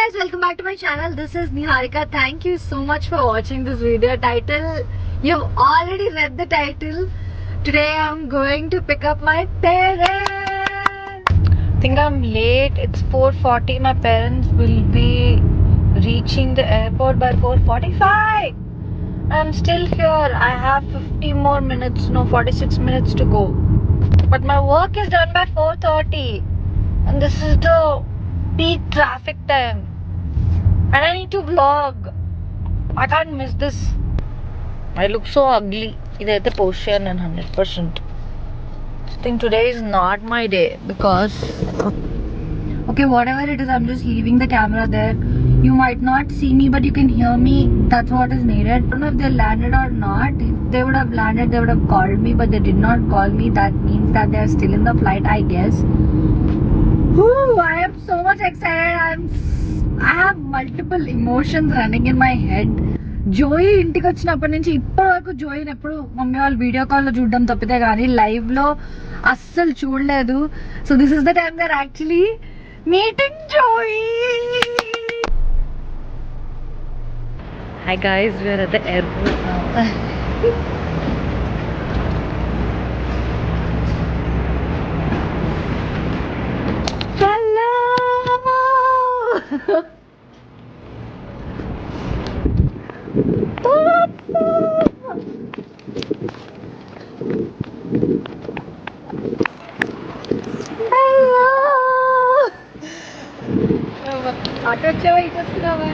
guys, welcome back to my channel. This is Niharika. Thank you so much for watching this video. Title, you've already read the title. Today I'm going to pick up my parents. I think I'm late. It's 4:40. My parents will be reaching the airport by 4:45. I'm still here. I have 50 more minutes, no 46 minutes to go. But my work is done by 4:30. And this is the peak traffic time. And I need to vlog. I can't miss this. I look so ugly. Idaithe portion and 100%. I think today is not my day because okay, whatever it is, I'm just leaving the camera there. You might not see me, but you can hear me. That's what is needed. I don't know if they landed or not. If they would have landed, they would have called me, but they did not call me. That means that they're still in the flight, I guess. Woo, I am so much excited. I have multiple emotions running in my head. జోయి ఇంటికి వచ్చినప్పటి నుంచి ఇప్పటి వరకు జోయిని ఎప్పుడు mummy వాళ్ళు video కాల్లో చూడడం తప్పితే కానీ లైవ్ లో అస్సలు చూడలేదు. So this is the time they're actually meeting Joey. Hi guys, we are at the airport now. Hello. Auto వచ్చావా ఇటు వస్తున్నావా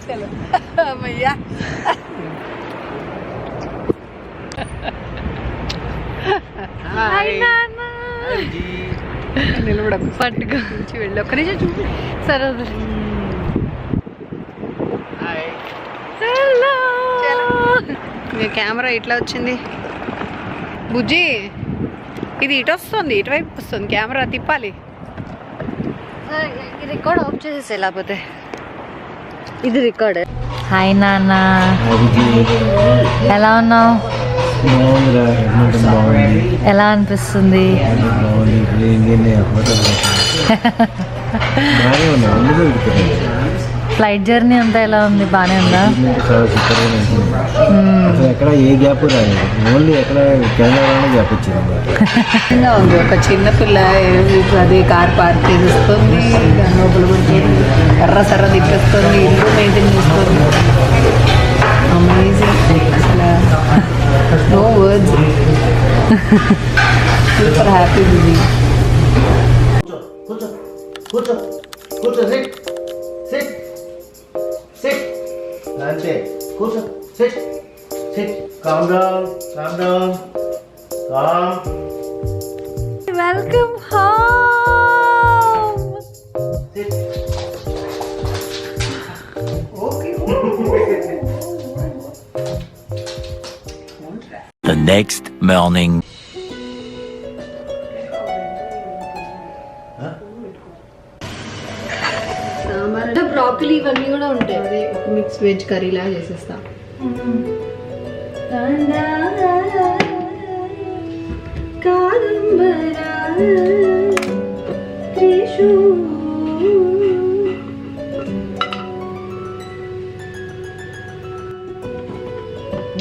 చలో అమ్మయ్యా నిలబడ పట్టుకు వెళ్ళి ఒక్క నిమిషం చూపి సరే కెమెరా ఇట్లా వచ్చింది బుజ్జి. ఇది ఇటు వస్తుంది, ఇటువైపు వస్తుంది. కెమెరా తిప్పాలి. రికార్డ్ ఆఫ్ చేసేసే లేకపోతే ఇది రికార్డ్. హాయ్ నాన్న, ఎలా ఉన్నావు? ఎలా అనిపిస్తుంది? ఫ్లైట్ జర్నీ అంతా ఎలా ఉంది? బాగానే ఉందా? ఎక్కడ ఏ గ్యాప్ రాలేదు, ఓన్లీ ఎక్కడ కెనడాలోనే గ్యాప్ వచ్చింది. ఉంది ఒక చిన్న పిల్ల అదే కార్ పార్క్ చేస్తుంది, దాని లోపల పడుతుంది, ఎర్ర సర్ర తిప్పేస్తుంది, ఇల్లు మెయింటైన్ చేస్తుంది. అమేజింగ్, అసలు నో వర్డ్స్. సూపర్ హ్యాపీ బుద్ధి. కూర్చో, sit, sit, calm down, calm. Welcome home. Sit. Okay. The next morning. Broccoli ఇవన్నీ కూడా ఉంటాయి. అదే ఒక మిక్స్ వెజ్ కర్రీ లాగా చేసేస్తా.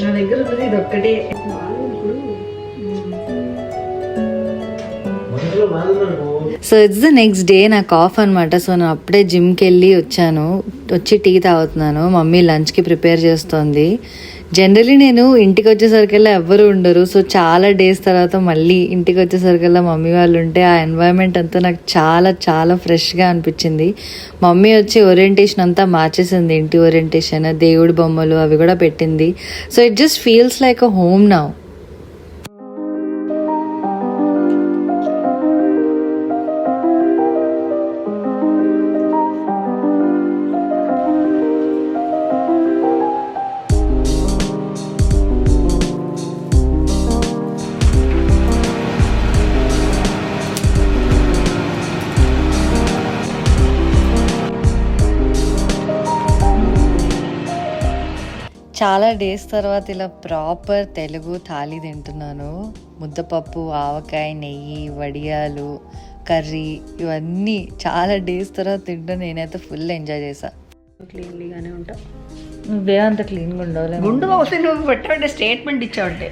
నా దగ్గర ఉన్నది ఇది ఒక్కటే. So it's the next day, నాకు ఆఫ్ అనమాట. సో నేను అప్పుడే జిమ్కి వెళ్ళి వచ్చి టీ తాగుతున్నాను. మమ్మీ లంచ్కి ప్రిపేర్ చేస్తోంది. జనరలీ నేను ఇంటికి వచ్చేసరికల్లా ఎవ్వరు ఉండరు. సో చాలా డేస్ తర్వాత మళ్ళీ ఇంటికి వచ్చేసరికల్లా మమ్మీ వాళ్ళు ఉంటే ఆ ఎన్వైరన్మెంట్ అంతా నాకు చాలా చాలా ఫ్రెష్గా అనిపించింది. మమ్మీ వచ్చి ఓరియంటేషన్ అంతా మార్చేసింది, ఇంటి ఓరియంటేషన్, దేవుడి బొమ్మలు అవి కూడా పెట్టింది. So it just feels like a home now. చాలా డేస్ తర్వాత ఇలా ప్రాపర్ తెలుగు థాలీ తింటున్నాను. ముద్దపప్పు, ఆవకాయ, నెయ్యి, వడియాలు, కర్రీ ఇవన్నీ చాలా డేస్ తర్వాత తింటూ నేనైతే ఫుల్ ఎంజాయ్ చేశా. క్లీన్లీగానే ఉంటావు. నువ్వే అంత క్లీన్గా ఉండవులే. గుండు అవుతే నువ్వు పెట్టే స్టేట్మెంట్ ఇచ్చావంటే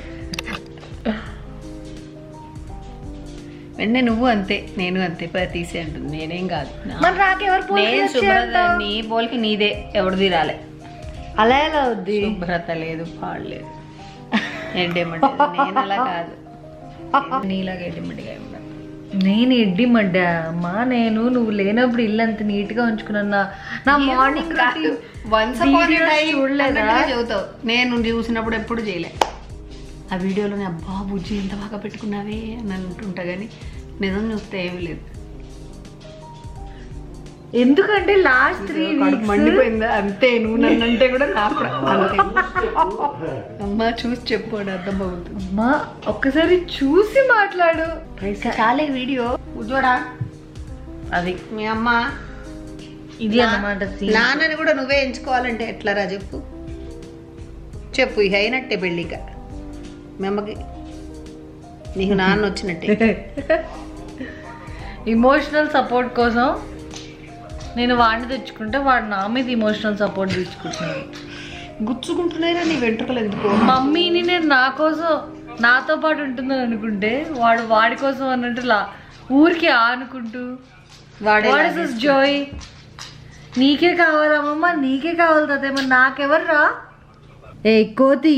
వెంటనే నువ్వు అంతే నేను అంతే తీసే అంటుంది. నేనేం కాదు, మరి నాకెవరు నేను శుభ్రత నీ పోలికి నీదే, ఎవరిది రాలే. అలా ఎలా అవుద్ది? శుభ్రత లేదు, పాడలేదు, ఎడ్డేమంటే నేను అలా కాదు, నీలాగా ఎడ్డేమంటిగా ఉండదు. నేను ఎడ్డి మడ్డా అమ్మా. నేను నువ్వు లేనప్పుడు ఇల్లు అంత నీట్ గా ఉంచుకున్నా. నా మార్నింగ్ చూడలేదా చదువుతావు. నేను చూసినప్పుడు ఎప్పుడు చేయలే. ఆ వీడియోలోనే అబ్బా బుజ్జి ఎంత బాగా పెట్టుకున్నావే అని అంటుంటా, కానీ నిజం చూస్తే ఏమీ లేదు. ఎందుకంటే లాస్ట్ 3 weeks మండిపోయిందా అంతే. నువ్వు నన్ను అంటే కూడా నాకు అంతే. అమ్మా చూసి చెప్పు అని అర్థం అవుతుంది. అమ్మా ఒక్కసారి చూసి మాట్లాడు. చాలే వీడియో చూడా. అది మీ అమ్మ ఇది అన్నమాట. నాన్నని కూడా నువ్వే ఎంచుకోవాలంటే ఎట్లారా చెప్పు. చెప్పు ఇక అయినట్టే పెళ్ళిక. మీ అమ్మకి నీకు నాన్న వచ్చినట్టే. ఇమోషనల్ సపోర్ట్ కోసం నేను వాడిని తెచ్చుకుంటే వాడు నా మీద ఇమోషనల్ సపోర్ట్ తెచ్చుకుంటున్నాడు. గుచ్చుకుంటున్నాయిరా నీ వెంట్రుకలు ఎందుకు? మమ్మీని నేను నా కోసం నాతో పాటు ఉంటుందని అనుకుంటే వాడు వాడి కోసం అన్నట్టు ఊరికి అనుకుంటూ వాడు జోయ్ నీకే కావాలమ్మమ్మ, నీకే కావాలి తాత, మరి నాకెవర్రా? ఏ కోతి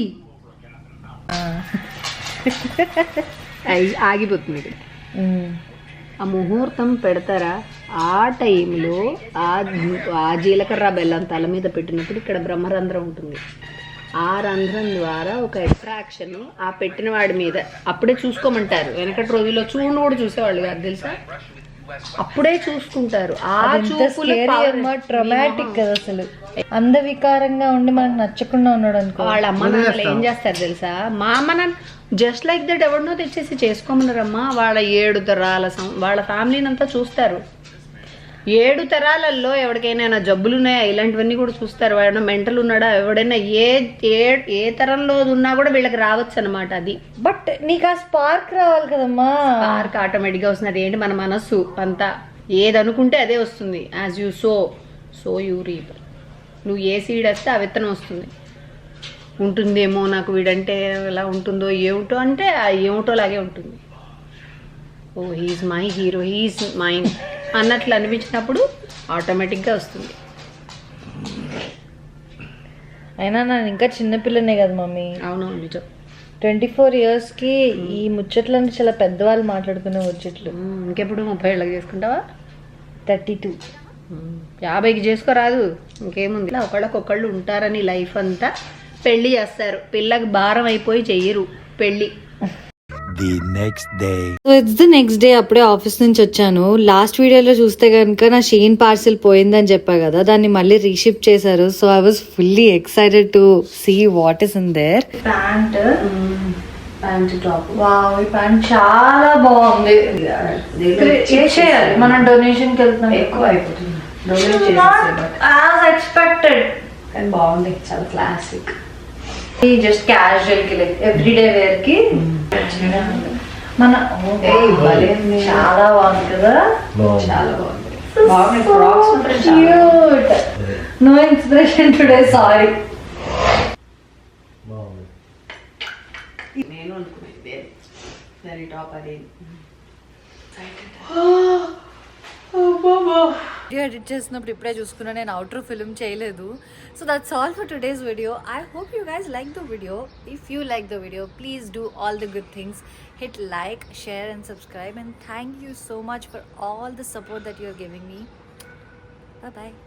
ఆగిపోతుంది ఇక్కడ. ఆ ముహూర్తం పెడతారా, ఆ టైంలో ఆ జీలకర్ర బెల్లం తల మీద పెట్టినప్పుడు ఇక్కడ బ్రహ్మరంధ్రం ఉంటుంది. ఆ రంధ్రం ద్వారా ఒక అట్రాక్షన్ ఆ పెట్టిన వాడి మీద అప్పుడే చూసుకోమంటారు. వెనకటి రోజుల్లో చూడు కూడా చూసేవాళ్ళు కాదు తెలుసా, అప్పుడే చూసుకుంటారు. ఆ ట్రమాటిక్ కదా అసలు. అందవికారంగా ఉండి మనకు నచ్చకుండా ఉన్నాడు అనుకో. వాళ్ళ అమ్మ నాన్నలు ఏం చేస్తారు తెలుసా, మా అమ్మ నాన్న జస్ట్ లైక్ దట్ ఎవరినో తెచ్చేసి చేసుకోమన్నారమ్మా. వాళ్ళ 7 తరాల వాళ్ళ ఫ్యామిలీని అంతా చూస్తారు. 7 తరాలలో ఎవరికైనా జబ్బులు ఉన్నాయా ఇలాంటివన్నీ కూడా చూస్తారు. వాడైనా మెంటల్ ఉన్నాడా, ఎవడైనా ఏ తరంలో ఉన్నా కూడా వీళ్ళకి రావచ్చు అనమాట. అది బట్ నీకు ఆ స్పార్క్ రావాలి కదమ్మా. స్పార్క్ ఆటోమేటిక్గా వస్తుంది. అదేంటి మన మనస్సు అంతా ఏది అనుకుంటే అదే వస్తుంది. As you so you reap. నువ్వు ఏ సీడ్ వస్తే ఆ విత్తనం వస్తుంది. ఉంటుందేమో నాకు వీడంటే ఎలా ఉంటుందో ఏమిటో అంటే ఆ ఏమిటో లాగే ఉంటుంది. Oh he's my hero, he's mine అన్నట్లు అనిపించినప్పుడు ఆటోమేటిక్గా వస్తుంది. అయినా నేను ఇంకా చిన్నపిల్లనే కదా మమ్మీ. అవునవును నిజం. 24 yearsకి ఈ ముచ్చట్లన్నీ చాలా పెద్దవాళ్ళు మాట్లాడుకునే ముచ్చట్లు. ఇంకెప్పుడు 30 ఏళ్ళకి చేసుకుంటావా? 32. 50కి చేసుకోరాదు. ఇంకేముంది, ఒకళ్ళకొకళ్ళు ఉంటారని లైఫ్ అంతా పెళ్లి చేస్తారు. పిల్లకి భారం అయిపోయి చెయ్యరు పెళ్ళి. The next day. So it's the next day. అప్పుడే ఆఫీస్ నుంచి వచ్చాను. లాస్ట్ వీడియోలో చూస్తే కనుక నా షీన్ పార్సిల్ పోయిందని చెప్పా కదా, దాన్ని మళ్ళీ రీషిప్ చేశారు. So I was fully excited to see what is in there. Pant top. Wow, ఈ ప్యాంట్ చాలా బాగుంది. చేయాలి, మనం డొనేషన్కి వెళ్తున్నాం. ఎక్కువ అయిపోతుంది యాజ్ ఎక్స్పెక్టెడ్. కానీ బాగుంది, చాలా క్లాసిక్. జస్ట్ క్యాజువల్ కి, లైక్ ఎవ్రీడే వేర్ కి మన చాలా బాగుంది కదా. చాలా బాగుంది. Cute. No inspiration today, sorry. నేను అనుకునేది దాని టాప్ అది. వీడియో ఎడిట్ చేసినప్పుడు ఇప్పుడే చూసుకున్నా, నేను అవుట్రో ఫిల్మ్ చేయలేదు. So that's all for today's video. I hope you guys like the video. If you like the video, please do all the good things. Hit like, share and subscribe, and thank you so much for all the support that you are giving me. Bye bye.